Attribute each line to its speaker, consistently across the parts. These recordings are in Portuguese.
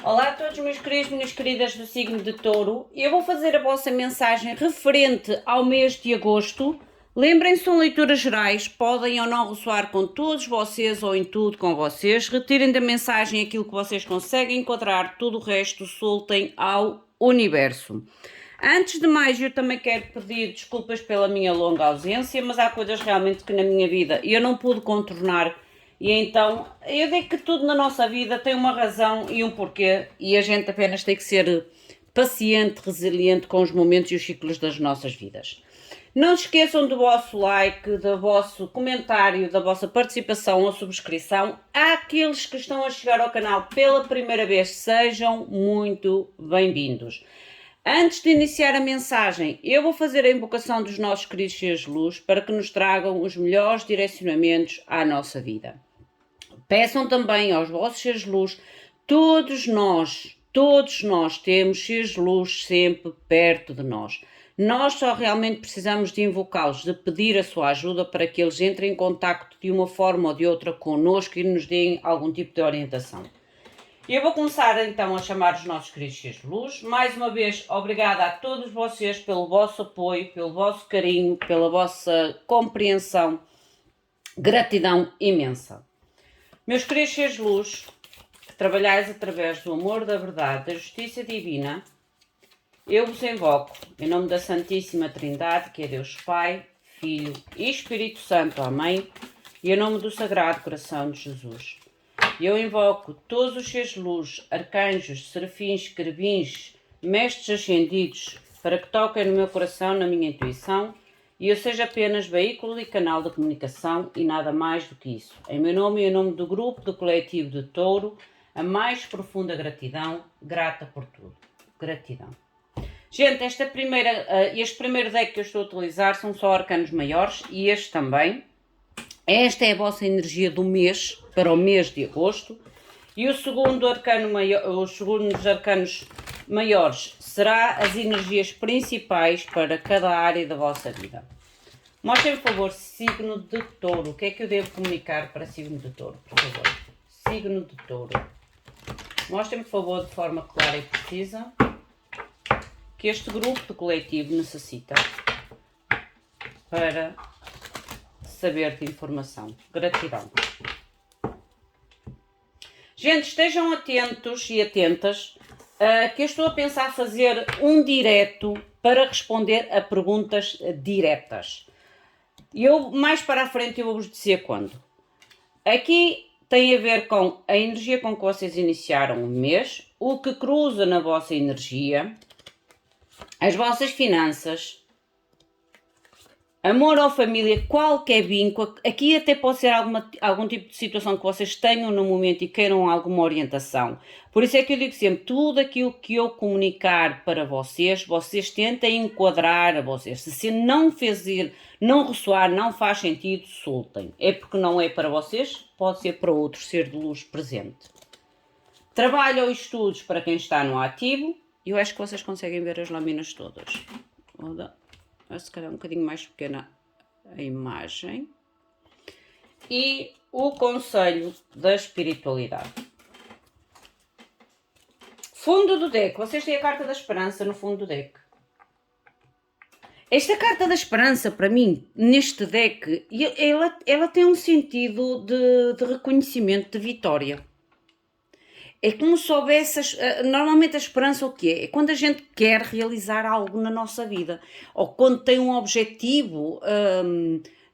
Speaker 1: Olá a todos meus queridos, minhas queridas do signo de Touro. Eu vou fazer a vossa mensagem referente ao mês de agosto. Lembrem-se, são leituras gerais, podem ou não ressoar com todos vocês ou em tudo com vocês. Retirem da mensagem aquilo que vocês conseguem enquadrar, tudo o resto soltem ao universo. Antes de mais, eu também quero pedir desculpas pela minha longa ausência, mas há coisas realmente que na minha vida eu não pude contornar. E então, eu digo que tudo na nossa vida tem uma razão e um porquê, e a gente apenas tem que ser paciente, resiliente com os momentos e os ciclos das nossas vidas. Não se esqueçam do vosso like, do vosso comentário, da vossa participação ou subscrição. Àqueles que estão a chegar ao canal pela primeira vez, sejam muito bem-vindos. Antes de iniciar a mensagem, eu vou fazer a invocação dos nossos queridos seres de luz para que nos tragam os melhores direcionamentos à nossa vida. Peçam também aos vossos seres de luz, todos nós temos seres de luz sempre perto de nós. Nós só realmente precisamos de invocá-los, de pedir a sua ajuda para que eles entrem em contacto de uma forma ou de outra connosco e nos deem algum tipo de orientação. Eu vou começar então a chamar os nossos queridos seres de luz. Mais uma vez, obrigada a todos vocês pelo vosso apoio, pelo vosso carinho, pela vossa compreensão. Gratidão imensa. Meus queridos seres de luz, que trabalhais através do amor, da verdade, da justiça divina, eu vos invoco, em nome da Santíssima Trindade, que é Deus Pai, Filho e Espírito Santo, amém, e em nome do Sagrado Coração de Jesus. Eu invoco todos os seres de luz, arcanjos, serafins, querubins, mestres ascendidos, para que toquem no meu coração, na minha intuição, e eu seja apenas veículo e canal de comunicação e nada mais do que isso. Em meu nome e em nome do grupo, do coletivo de Touro, a mais profunda gratidão, grata por tudo. Gratidão. Gente, este primeiro deck que eu estou a utilizar são só arcanos maiores e este também. Esta é a vossa energia do mês, para o mês de agosto. E o segundo arcano maior, os segundos arcanos maiores será as energias principais para cada área da vossa vida. Mostrem, por favor, signo de Touro. O que é que eu devo comunicar para signo de Touro, por favor? Signo de Touro. Mostrem, por favor, de forma clara e precisa, que este grupo de coletivo necessita para saber de informação. Gratidão. Gente, estejam atentos e atentas, que eu estou a pensar fazer um direto para responder a perguntas diretas. E eu, mais para a frente, eu vou-vos dizer quando. Aqui tem a ver com a energia com que vocês iniciaram o mês, o que cruza na vossa energia, as vossas finanças, amor ou família, qualquer vínculo. Aqui até pode ser algum tipo de situação que vocês tenham no momento e queiram alguma orientação. Por isso é que eu digo sempre, tudo aquilo que eu comunicar para vocês, vocês tentem enquadrar a vocês. Se não ressoar, não faz sentido, soltem. É porque não é para vocês, pode ser para outro ser de luz presente. Trabalho ou estudos para quem está no ativo. Eu acho que vocês conseguem ver as lâminas todas. Se calhar um bocadinho mais pequena a imagem. E o conselho da espiritualidade. Fundo do deck. Vocês têm a carta da esperança no fundo do deck. Esta carta da esperança, para mim, neste deck, ela tem um sentido de reconhecimento, de vitória. É como se houvesse, normalmente a esperança o quê? É quando a gente quer realizar algo na nossa vida, ou quando tem um objetivo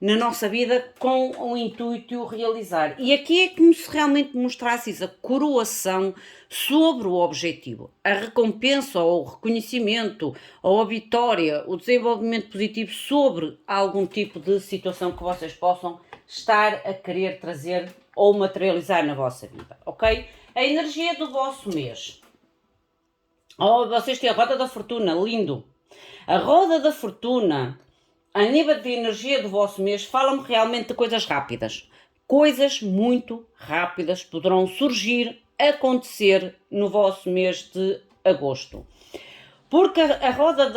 Speaker 1: na nossa vida com o intuito de o realizar. E aqui é como se realmente mostrasse a coroação sobre o objetivo, a recompensa ou o reconhecimento, ou a vitória, o desenvolvimento positivo sobre algum tipo de situação que vocês possam estar a querer trazer ou materializar na vossa vida, ok? A energia do vosso mês. Vocês têm a roda da fortuna, lindo. A roda da fortuna, a nível de energia do vosso mês, fala-me realmente de coisas rápidas. Coisas muito rápidas poderão surgir, acontecer no vosso mês de agosto. Porque a roda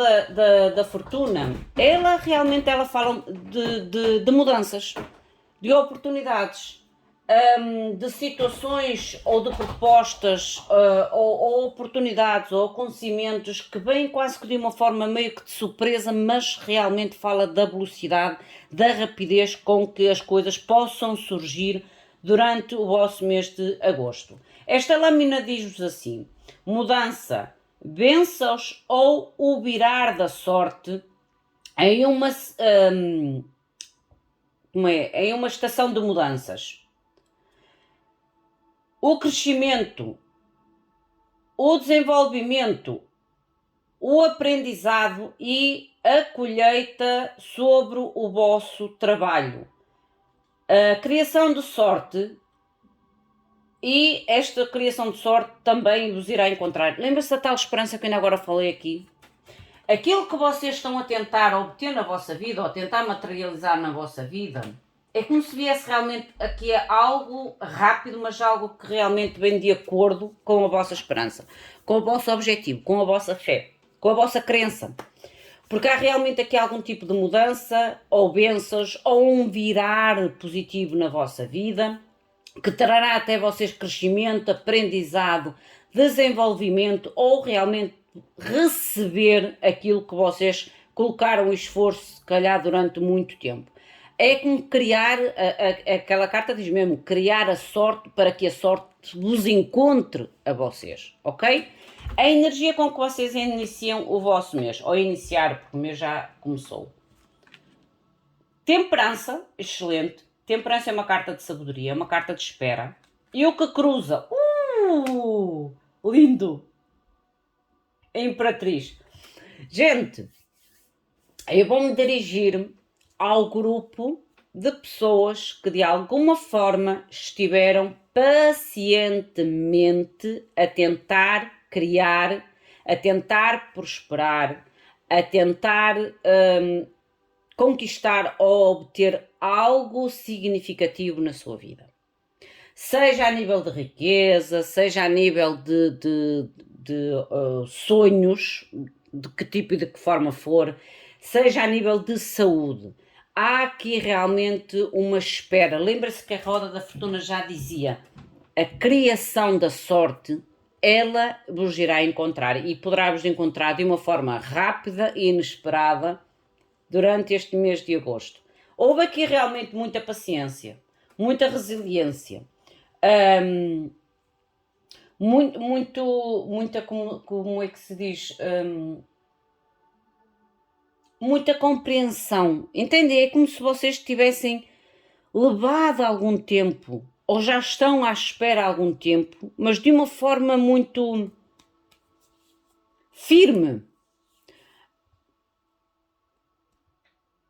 Speaker 1: da fortuna, ela fala de mudanças, de oportunidades. de situações ou de propostas ou oportunidades ou acontecimentos que vêm quase que de uma forma meio que de surpresa, mas realmente fala da velocidade, da rapidez com que as coisas possam surgir durante o vosso mês de agosto. Esta lâmina diz-vos assim: mudança, bênçãos ou o virar da sorte em em uma estação de mudanças. O crescimento, o desenvolvimento, o aprendizado e a colheita sobre o vosso trabalho. A criação de sorte, e esta criação de sorte também vos irá encontrar. Lembra-se da tal esperança que eu ainda agora falei aqui? Aquilo que vocês estão a tentar obter na vossa vida ou a tentar materializar na vossa vida é como se viesse realmente aqui algo rápido, mas algo que realmente vem de acordo com a vossa esperança, com o vosso objetivo, com a vossa fé, com a vossa crença. Porque há realmente aqui algum tipo de mudança, ou bênçãos, ou um virar positivo na vossa vida, que trará até vocês crescimento, aprendizado, desenvolvimento, ou realmente receber aquilo que vocês colocaram esforço, se calhar, durante muito tempo. É como criar, aquela carta diz mesmo, criar a sorte para que a sorte vos encontre a vocês, ok? A energia com que vocês iniciam o vosso mês, ou iniciar, porque o mês já começou. Temperança, excelente. Temperança é uma carta de sabedoria, é uma carta de espera. E o que cruza? Lindo! A Imperatriz. Gente, eu vou-me dirigir ao grupo de pessoas que de alguma forma estiveram pacientemente a tentar criar, a tentar prosperar, a tentar conquistar ou obter algo significativo na sua vida. Seja a nível de riqueza, seja a nível de sonhos, de que tipo e de que forma for, seja a nível de saúde. Há aqui realmente uma espera. Lembra-se que a roda da fortuna já dizia: a criação da sorte, ela vos irá encontrar e poderá vos encontrar de uma forma rápida e inesperada durante este mês de agosto. Houve aqui realmente muita paciência, muita resiliência, muita, como é que se diz, muita compreensão. Entendem? É como se vocês tivessem levado algum tempo, ou já estão à espera há algum tempo, mas de uma forma muito firme.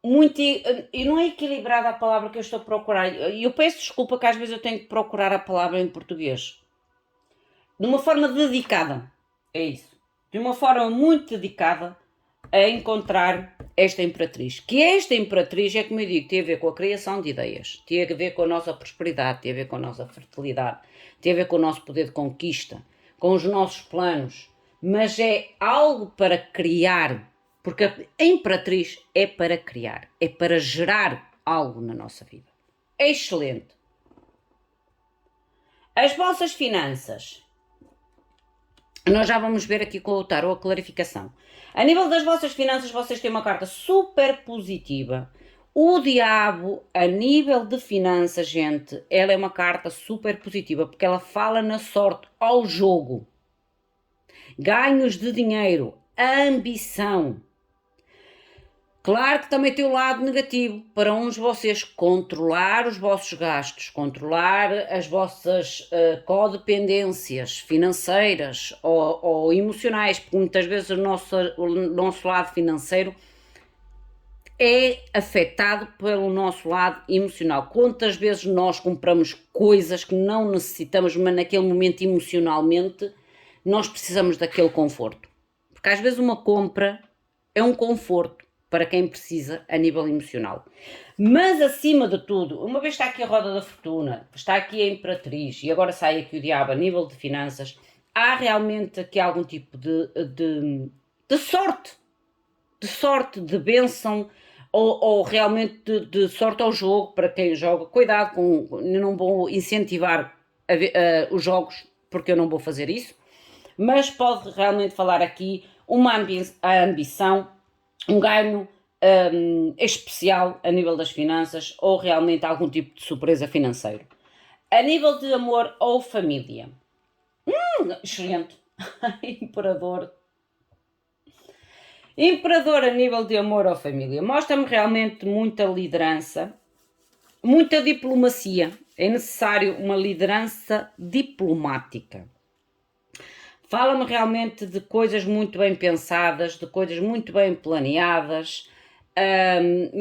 Speaker 1: Muito, e não é equilibrada a palavra que eu estou a procurar. Eu peço desculpa que às vezes eu tenho que procurar a palavra em português. De uma forma dedicada. É isso. De uma forma muito dedicada a encontrar esta Imperatriz. Que esta Imperatriz é, como eu digo, tem a ver com a criação de ideias, tem a ver com a nossa prosperidade, tem a ver com a nossa fertilidade, tem a ver com o nosso poder de conquista, com os nossos planos, mas é algo para criar, porque a Imperatriz é para criar, é para gerar algo na nossa vida. É excelente. As vossas finanças. Nós já vamos ver aqui com o tarot a clarificação. A nível das vossas finanças, vocês têm uma carta super positiva. O diabo, a nível de finanças, gente, ela é uma carta super positiva, porque ela fala na sorte, ao jogo. Ganhos de dinheiro, a ambição. Claro que também tem o lado negativo, para uns vocês controlar os vossos gastos, controlar as vossas codependências financeiras ou emocionais, porque muitas vezes o nosso lado financeiro é afetado pelo nosso lado emocional. Quantas vezes nós compramos coisas que não necessitamos, mas naquele momento emocionalmente nós precisamos daquele conforto. Porque às vezes uma compra é um conforto para quem precisa a nível emocional. Mas acima de tudo, uma vez está aqui a roda da fortuna, está aqui a Imperatriz e agora sai aqui o diabo a nível de finanças, há realmente aqui algum tipo de sorte, de bênção, ou realmente de sorte ao jogo, para quem joga, cuidado, não vou incentivar os jogos, porque eu não vou fazer isso, mas pode realmente falar aqui a ambição, um ganho especial a nível das finanças ou realmente algum tipo de surpresa financeiro. A nível de amor ou família. Excelente. Imperador. Imperador a nível de amor ou família. Mostra-me realmente muita liderança, muita diplomacia. É necessário uma liderança diplomática. Fala-me realmente de coisas muito bem pensadas, de coisas muito bem planeadas,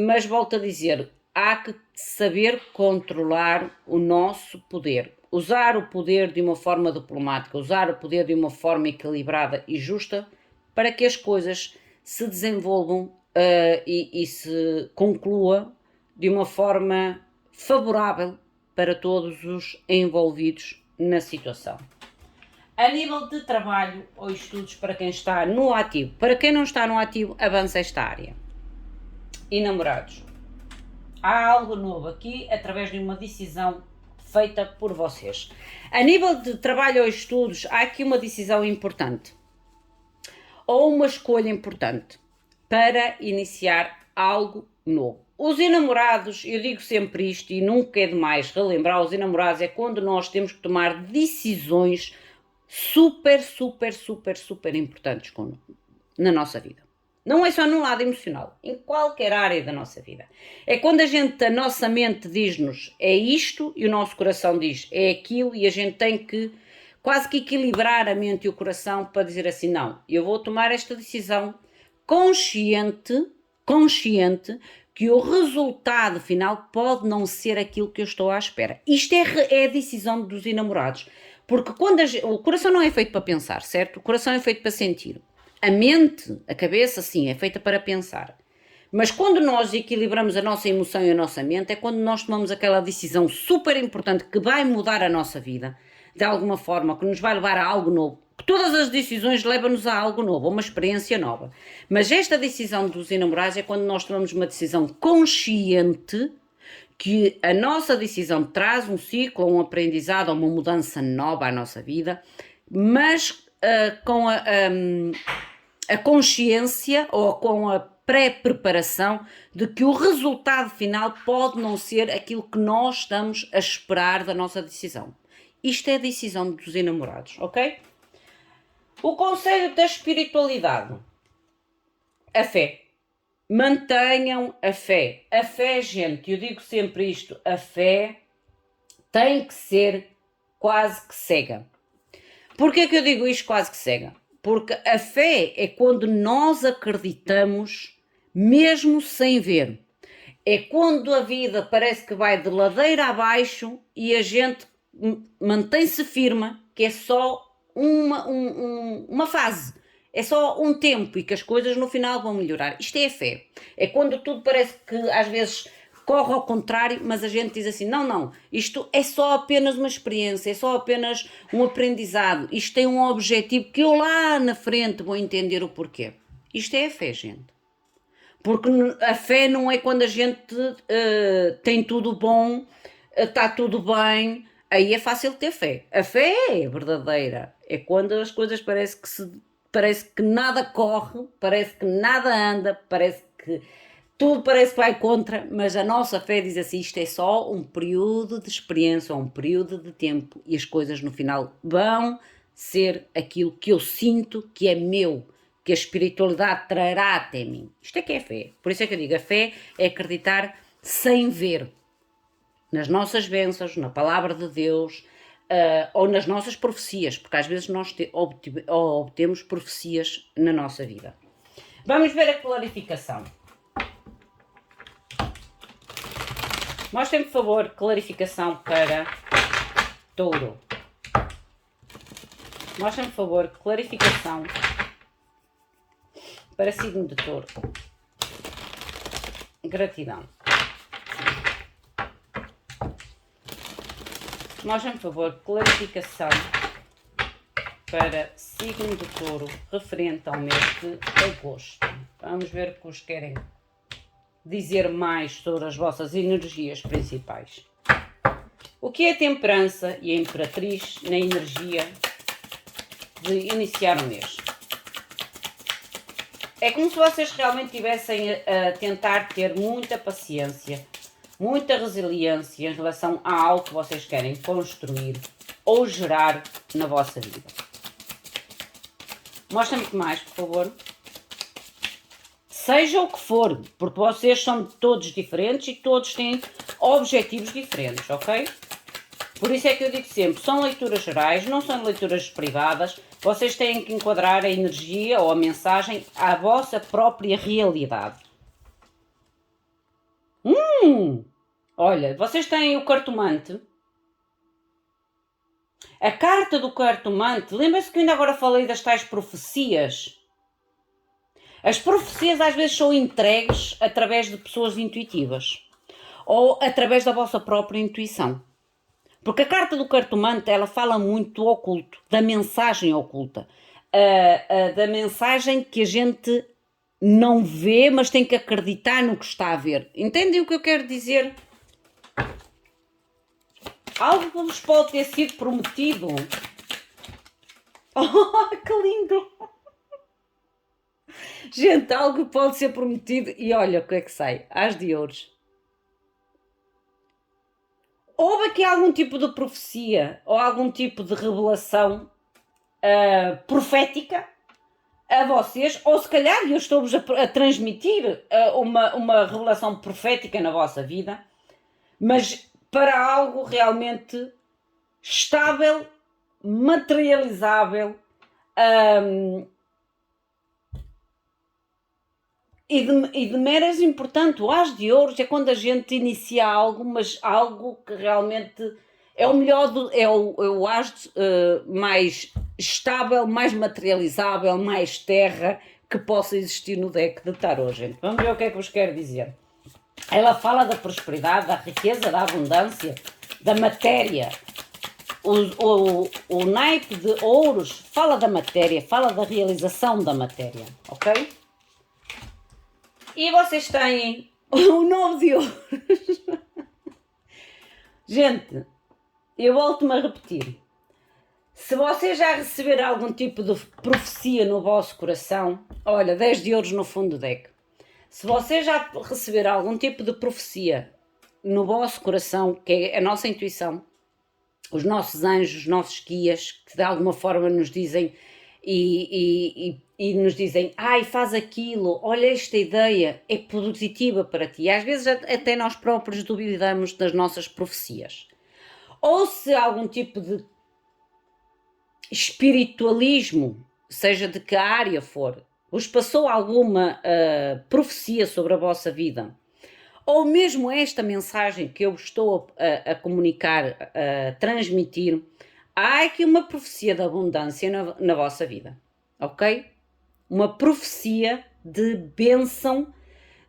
Speaker 1: mas volto a dizer, há que saber controlar o nosso poder. Usar o poder de uma forma diplomática, usar o poder de uma forma equilibrada e justa para que as coisas se desenvolvam e se conclua de uma forma favorável para todos os envolvidos na situação. A nível de trabalho ou estudos para quem está no ativo. Para quem não está no ativo, avança esta área. E namorados. Há algo novo aqui através de uma decisão feita por vocês. A nível de trabalho ou estudos, há aqui uma decisão importante. Ou uma escolha importante para iniciar algo novo. Os enamorados, eu digo sempre isto e nunca é demais relembrar, os enamorados é quando nós temos que tomar decisões super importantes na nossa vida. Não é só no lado emocional, em qualquer área da nossa vida. É quando a nossa mente diz-nos é isto e o nosso coração diz é aquilo e a gente tem que quase que equilibrar a mente e o coração para dizer assim, não, eu vou tomar esta decisão consciente que o resultado final pode não ser aquilo que eu estou à espera. Isto é a decisão dos enamorados. Porque o coração não é feito para pensar, certo? O coração é feito para sentir. A mente, a cabeça, sim, é feita para pensar. Mas quando nós equilibramos a nossa emoção e a nossa mente, é quando nós tomamos aquela decisão super importante que vai mudar a nossa vida, de alguma forma, que nos vai levar a algo novo. Que todas as decisões levam-nos a algo novo, a uma experiência nova. Mas esta decisão dos enamorados é quando nós tomamos uma decisão consciente que a nossa decisão traz um ciclo, um aprendizado, uma mudança nova à nossa vida, mas com a consciência ou com a pré-preparação de que o resultado final pode não ser aquilo que nós estamos a esperar da nossa decisão. Isto é a decisão dos enamorados, ok? O conselho da espiritualidade. A fé. Mantenham a fé. A fé, gente, eu digo sempre isto, a fé tem que ser quase que cega. Porquê que eu digo isto quase que cega? Porque a fé é quando nós acreditamos mesmo sem ver. É quando a vida parece que vai de ladeira abaixo e a gente mantém-se firme, que é só uma fase. É só um tempo e que as coisas no final vão melhorar. Isto é a fé. É quando tudo parece que às vezes corre ao contrário, mas a gente diz assim, não, isto é só apenas uma experiência, é só apenas um aprendizado. Isto tem um objetivo que eu lá na frente vou entender o porquê. Isto é a fé, gente. Porque a fé não é quando a gente tem tudo bom, está tudo bem, aí é fácil ter fé. A fé é verdadeira. É quando as coisas parece que nada corre, parece que nada anda, parece que tudo parece que vai contra, mas a nossa fé diz assim, isto é só um período de experiência, um período de tempo e as coisas no final vão ser aquilo que eu sinto que é meu, que a espiritualidade trará até mim. Isto é que é fé. Por isso é que eu digo, a fé é acreditar sem ver nas nossas bênçãos, na palavra de Deus, ou nas nossas profecias, porque às vezes nós obtemos profecias na nossa vida. Vamos ver a clarificação. Mostrem, por favor, clarificação para Touro. Mostrem, por favor, clarificação para signo de Touro. Gratidão. Mostrem, por favor, clarificação para signo de Touro referente ao mês de agosto. Vamos ver o que os querem dizer mais sobre as vossas energias principais. O que é a temperança e a imperatriz na energia de iniciar o mês? É como se vocês realmente estivessem a tentar ter muita paciência, muita resiliência em relação a algo que vocês querem construir ou gerar na vossa vida. Mostra-me mais, por favor. Seja o que for, porque vocês são todos diferentes e todos têm objetivos diferentes, ok? Por isso é que eu digo sempre, são leituras gerais, não são leituras privadas, vocês têm que enquadrar a energia ou a mensagem à vossa própria realidade. Olha, vocês têm o cartomante. A carta do cartomante, lembra-se que eu ainda agora falei das tais profecias? As profecias às vezes são entregues através de pessoas intuitivas ou através da vossa própria intuição. Porque a carta do cartomante, ela fala muito do oculto, da mensagem oculta, da mensagem que a gente não vê, mas tem que acreditar no que está a ver. Entendem o que eu quero dizer? Algo que vos pode ter sido prometido. Oh, que lindo! Gente, algo pode ser prometido e olha o que é que sai. As de ouros. Houve aqui algum tipo de profecia ou algum tipo de revelação profética a vocês, ou se calhar eu estou-vos a transmitir uma revelação profética na vossa vida, mas para algo realmente estável, materializável e de meras importante. O As de Ouros é quando a gente inicia algo, mas algo que realmente é o melhor, é o As mais estável, mais materializável, mais terra que possa existir no deck de tarot, gente. Vamos ver o que é que vos quero dizer. Ela fala da prosperidade, da riqueza, da abundância, da matéria. O naipe de ouros fala da matéria, fala da realização da matéria, ok? E vocês têm o 9 de ouros. Gente, eu volto-me a repetir. Se vocês já receberam algum tipo de profecia no vosso coração, olha, 10 de ouros no fundo do deck. Se vocês já receberam algum tipo de profecia no vosso coração, que é a nossa intuição, os nossos anjos, os nossos guias, que de alguma forma nos dizem e nos dizem, ai, faz aquilo, olha, esta ideia é positiva para ti. E às vezes até nós próprios duvidamos das nossas profecias. Ou se algum tipo de espiritualismo, seja de que área for, vos passou alguma profecia sobre a vossa vida, ou mesmo esta mensagem que eu estou a comunicar, a transmitir, há aqui uma profecia de abundância na vossa vida, ok? Uma profecia de bênção,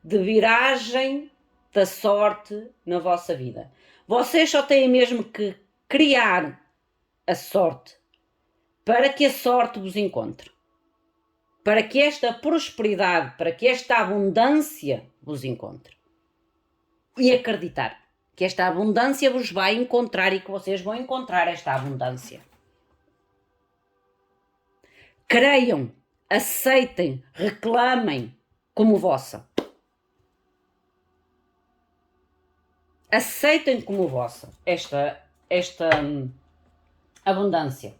Speaker 1: de viragem da sorte na vossa vida. Vocês só têm mesmo que criar a sorte para que a sorte vos encontre. Para que esta prosperidade, para que esta abundância vos encontre. E acreditar que esta abundância vos vai encontrar e que vocês vão encontrar esta abundância. Creiam, aceitem, reclamem como vossa. Aceitem como vossa esta abundância.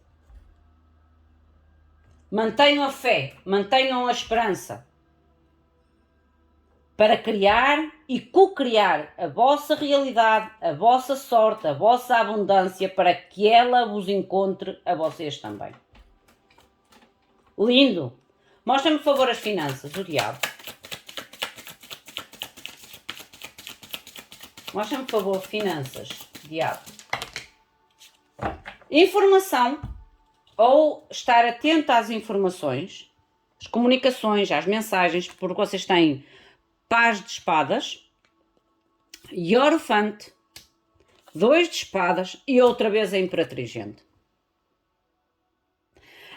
Speaker 1: Mantenham a fé, mantenham a esperança para criar e co-criar a vossa realidade, a vossa sorte, a vossa abundância, para que ela vos encontre a vocês também. Lindo! Mostra-me, por favor, as finanças, o diabo. Mostra-me, por favor, finanças, diabo. Informação, ou estar atento às informações, às comunicações, às mensagens, porque vocês têm paz de espadas, Hierophante, 2 de espadas e outra vez a imperatriz, gente.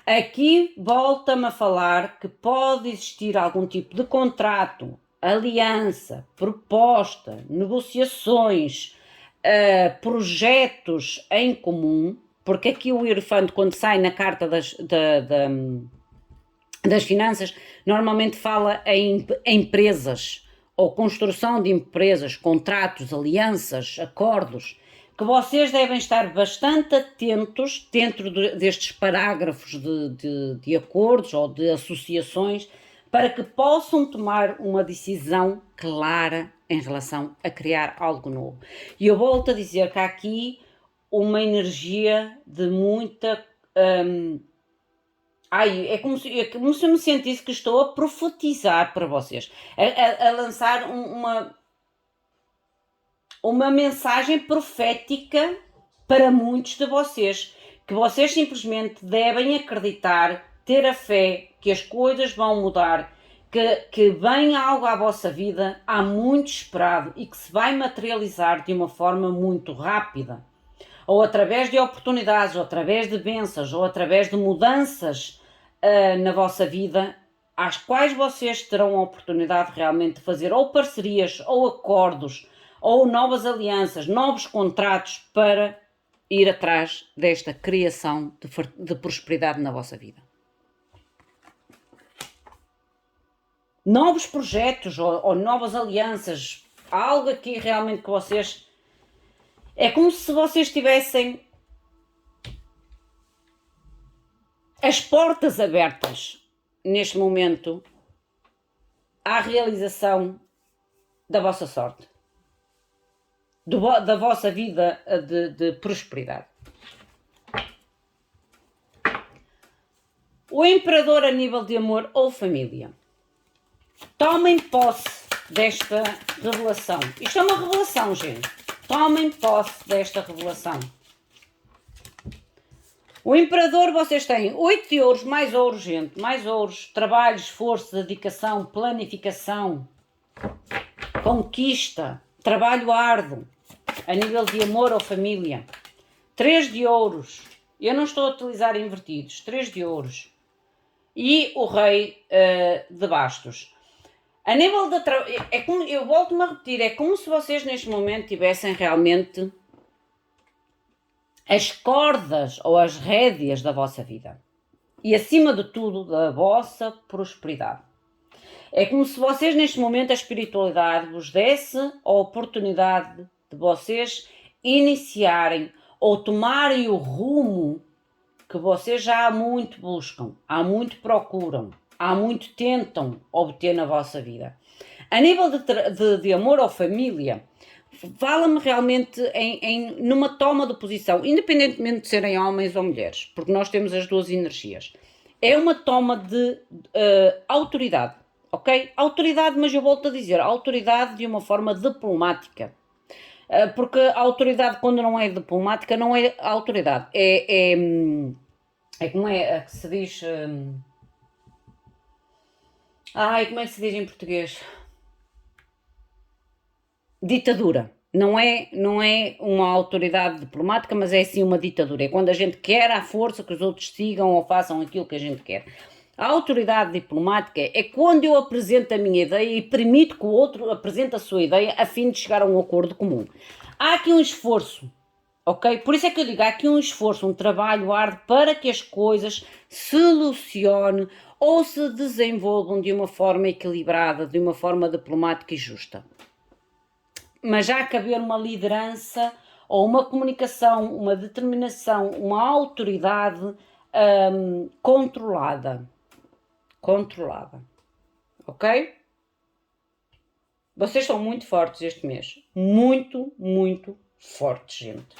Speaker 1: Aqui volta-me a falar que pode existir algum tipo de contrato aliança, proposta, negociações, projetos em comum, porque aqui o Hierofanto, quando sai na carta das finanças, normalmente fala em empresas, ou construção de empresas, contratos, alianças, acordos, que vocês devem estar bastante atentos dentro destes parágrafos de acordos ou de associações, para que possam tomar uma decisão clara em relação a criar algo novo. E eu volto a dizer que há aqui uma energia de muita... é como se eu me sentisse que estou a profetizar para vocês, a lançar uma mensagem profética para muitos de vocês, que vocês simplesmente devem acreditar, ter a fé que as coisas vão mudar, que vem algo à vossa vida há muito esperado e que se vai materializar de uma forma muito rápida, ou através de oportunidades, ou através de bênçãos, ou através de mudanças na vossa vida, às quais vocês terão a oportunidade realmente de fazer ou parcerias, ou acordos, ou novas alianças, novos contratos para ir atrás desta criação de prosperidade na vossa vida. Novos projetos ou novas alianças, algo aqui realmente que vocês... É como se vocês tivessem as portas abertas neste momento à realização da vossa sorte, da vossa vida de prosperidade. O imperador a nível de amor ou família. Tomem posse desta revelação. Isto é uma revelação, gente. Tomem posse desta revelação. O imperador, vocês têm 8 de ouros, mais ouros, gente. Mais ouros, trabalho, esforço, dedicação, planificação, conquista, trabalho árduo, a nível de amor ou família. 3 de ouros. Eu não estou a utilizar invertidos. 3 de ouros. E o rei de bastos. A nível da... eu volto-me a repetir, é como se vocês neste momento tivessem realmente as cordas ou as rédeas da vossa vida. E acima de tudo, da vossa prosperidade. É como se vocês neste momento a espiritualidade vos desse a oportunidade de vocês iniciarem ou tomarem o rumo que vocês já há muito buscam, há muito procuram, há muito tentam obter na vossa vida. A nível de amor ou família, fala-me realmente numa toma de posição, independentemente de serem homens ou mulheres, porque nós temos as duas energias. É uma toma de autoridade, ok? Autoridade, mas eu volto a dizer, autoridade de uma forma diplomática. Porque a autoridade, quando não é diplomática, não é autoridade. É como é que se diz... como é que se diz em português? Ditadura. Não é uma autoridade diplomática, mas é sim uma ditadura. É quando a gente quer à força que os outros sigam ou façam aquilo que a gente quer. A autoridade diplomática é quando eu apresento a minha ideia e permito que o outro apresente a sua ideia a fim de chegar a um acordo comum. Há aqui um esforço, ok? Por isso é que eu digo, há aqui um esforço, um trabalho árduo para que as coisas se solucionem ou se desenvolvam de uma forma equilibrada, de uma forma diplomática e justa. Mas há que haver uma liderança ou uma comunicação, uma determinação, uma autoridade controlada. Controlada. Ok? Vocês são muito fortes este mês. Muito, muito fortes, gente.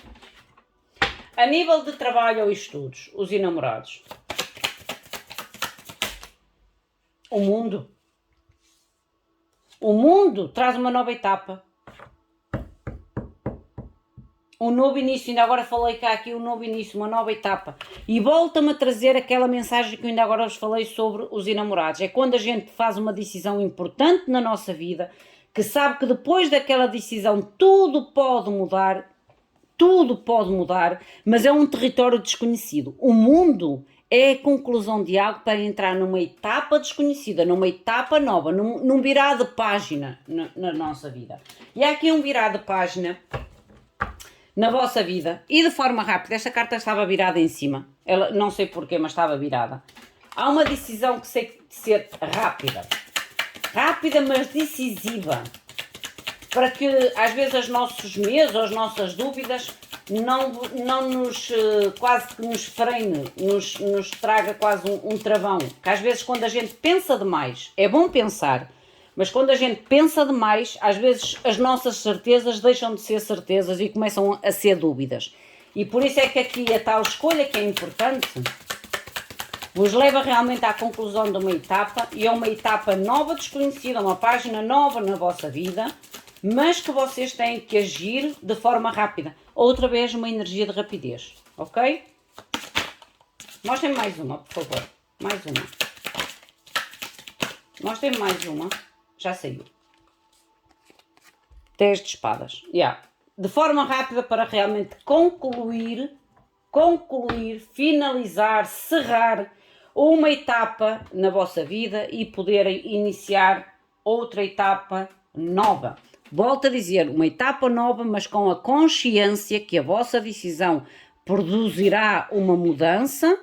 Speaker 1: A nível de trabalho ou estudos, os enamorados. O mundo. O mundo traz uma nova etapa. Um novo início, ainda agora falei cá aqui um novo início, uma nova etapa. E volta-me a trazer aquela mensagem que eu ainda agora vos falei sobre os enamorados. É quando a gente faz uma decisão importante na nossa vida, que sabe que depois daquela decisão tudo pode mudar, tudo pode mudar, mas é um território desconhecido. O mundo é a conclusão de algo para entrar numa etapa desconhecida, numa etapa nova, num virar de página na nossa vida. E há aqui um virar de página na vossa vida, e de forma rápida. Esta carta estava virada em cima, ela, não sei porquê, mas estava virada. Há uma decisão que sei ser rápida, mas decisiva, para que às vezes os nossos medos ou as nossas dúvidas não nos, quase que nos freine, nos traga quase um travão. Que às vezes quando a gente pensa demais, é bom pensar, mas quando a gente pensa demais, às vezes as nossas certezas deixam de ser certezas e começam a ser dúvidas. E por isso é que aqui a tal escolha que é importante vos leva realmente à conclusão de uma etapa, e é uma etapa nova, desconhecida, uma página nova na vossa vida, mas que vocês têm que agir de forma rápida. Outra vez uma energia de rapidez, ok? Mostrem-me mais uma, por favor. Mais uma. Mostrem-me mais uma. Já saiu. 10 de espadas. Yeah. De forma rápida para realmente concluir, finalizar, cerrar uma etapa na vossa vida e poderem iniciar outra etapa nova. Volto a dizer, uma etapa nova, mas com a consciência que a vossa decisão produzirá uma mudança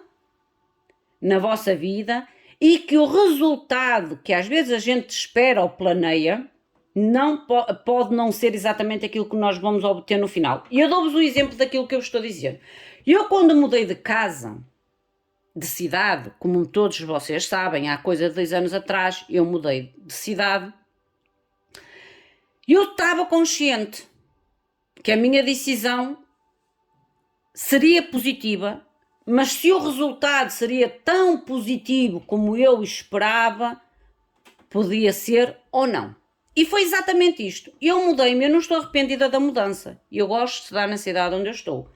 Speaker 1: na vossa vida e que o resultado que às vezes a gente espera ou planeia não pode não ser exatamente aquilo que nós vamos obter no final. E eu dou-vos o exemplo daquilo que eu estou a dizer. Eu, quando mudei de casa, de cidade, como todos vocês sabem, há coisa de 2 anos atrás, eu mudei de cidade. Eu estava consciente que a minha decisão seria positiva, mas se o resultado seria tão positivo como eu esperava, podia ser ou não. E foi exatamente isto. Eu mudei-me, eu não estou arrependida da mudança. Eu gosto de estar na cidade onde eu estou.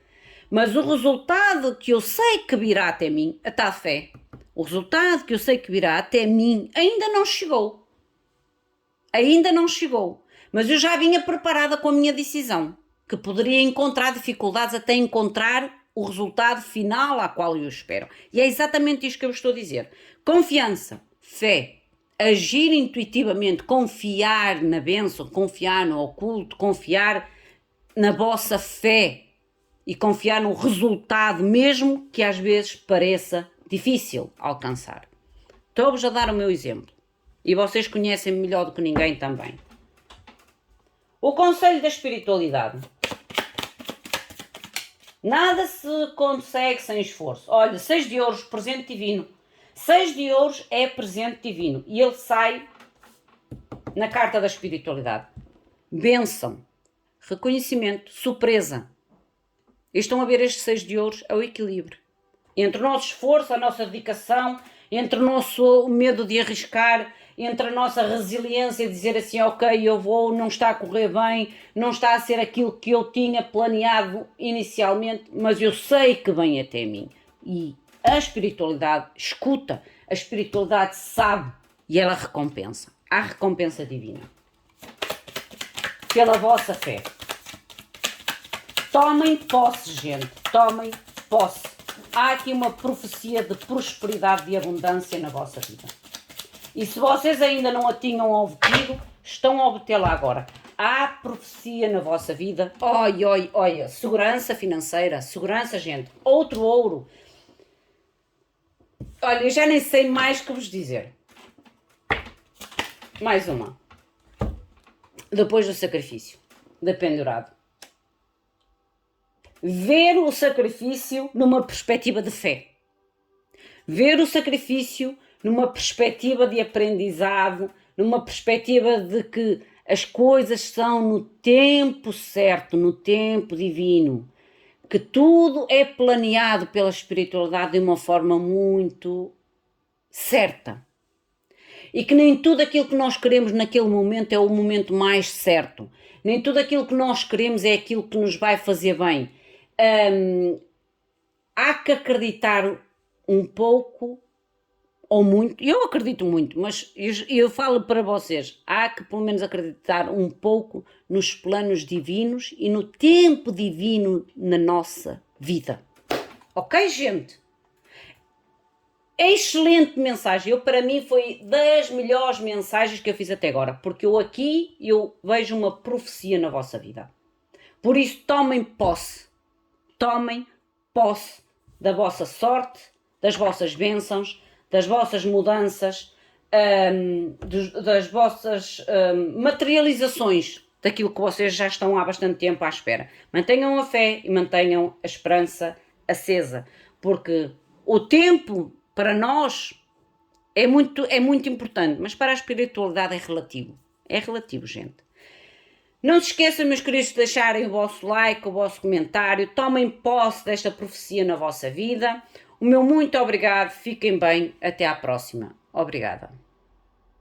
Speaker 1: Mas o resultado que eu sei que virá até mim, a tal fé, o resultado que eu sei que virá até mim ainda não chegou. Ainda não chegou. Mas eu já vinha preparada com a minha decisão, que poderia encontrar dificuldades até encontrar o resultado final a qual eu espero. E é exatamente isto que eu estou a dizer. Confiança, fé, agir intuitivamente, confiar na bênção, confiar no oculto, confiar na vossa fé e confiar no resultado, mesmo que às vezes pareça difícil alcançar. Estou-vos a dar o meu exemplo e vocês conhecem-me melhor do que ninguém também. O conselho da espiritualidade. Nada se consegue sem esforço. Olha, 6 de ouros, presente divino. 6 de ouros é presente divino. E ele sai na carta da espiritualidade. Bênção, reconhecimento, surpresa. E estão a ver estes 6 de ouros? É o equilíbrio. Entre o nosso esforço, a nossa dedicação, entre o nosso medo de arriscar, entre a nossa resiliência de dizer assim, ok, eu vou, não está a correr bem, não está a ser aquilo que eu tinha planeado inicialmente, mas eu sei que vem até mim. E a espiritualidade escuta, a espiritualidade sabe e ela recompensa. Há recompensa divina. Pela vossa fé. Tomem posse, gente. Tomem posse. Há aqui uma profecia de prosperidade, de abundância na vossa vida. E se vocês ainda não a tinham obtido, estão a obtê-la agora. Há profecia na vossa vida. Olha, segurança financeira, segurança, gente. Outro ouro. Olha, eu já nem sei mais que vos dizer. Mais uma. Depois do sacrifício, dependurado. Ver o sacrifício numa perspectiva de fé. Ver o sacrifício numa perspectiva de aprendizado, numa perspectiva de que as coisas são no tempo certo, no tempo divino, que tudo é planeado pela espiritualidade de uma forma muito certa. E que nem tudo aquilo que nós queremos naquele momento é o momento mais certo. Nem tudo aquilo que nós queremos é aquilo que nos vai fazer bem. Há que acreditar um pouco ou muito, eu acredito muito, mas eu falo para vocês, há que pelo menos acreditar um pouco nos planos divinos e no tempo divino na nossa vida. Ok, gente? Excelente mensagem, para mim foi das melhores mensagens que eu fiz até agora, porque eu vejo uma profecia na vossa vida. Por isso, tomem posse da vossa sorte, das vossas bênçãos, das vossas mudanças, das vossas materializações daquilo que vocês já estão há bastante tempo à espera. Mantenham a fé e mantenham a esperança acesa, porque o tempo para nós é muito importante, mas para a espiritualidade é relativo. É relativo, gente. Não se esqueçam, meus queridos, de deixarem o vosso like, o vosso comentário. Tomem posse desta profecia na vossa vida. O meu muito obrigado. Fiquem bem. Até à próxima. Obrigada.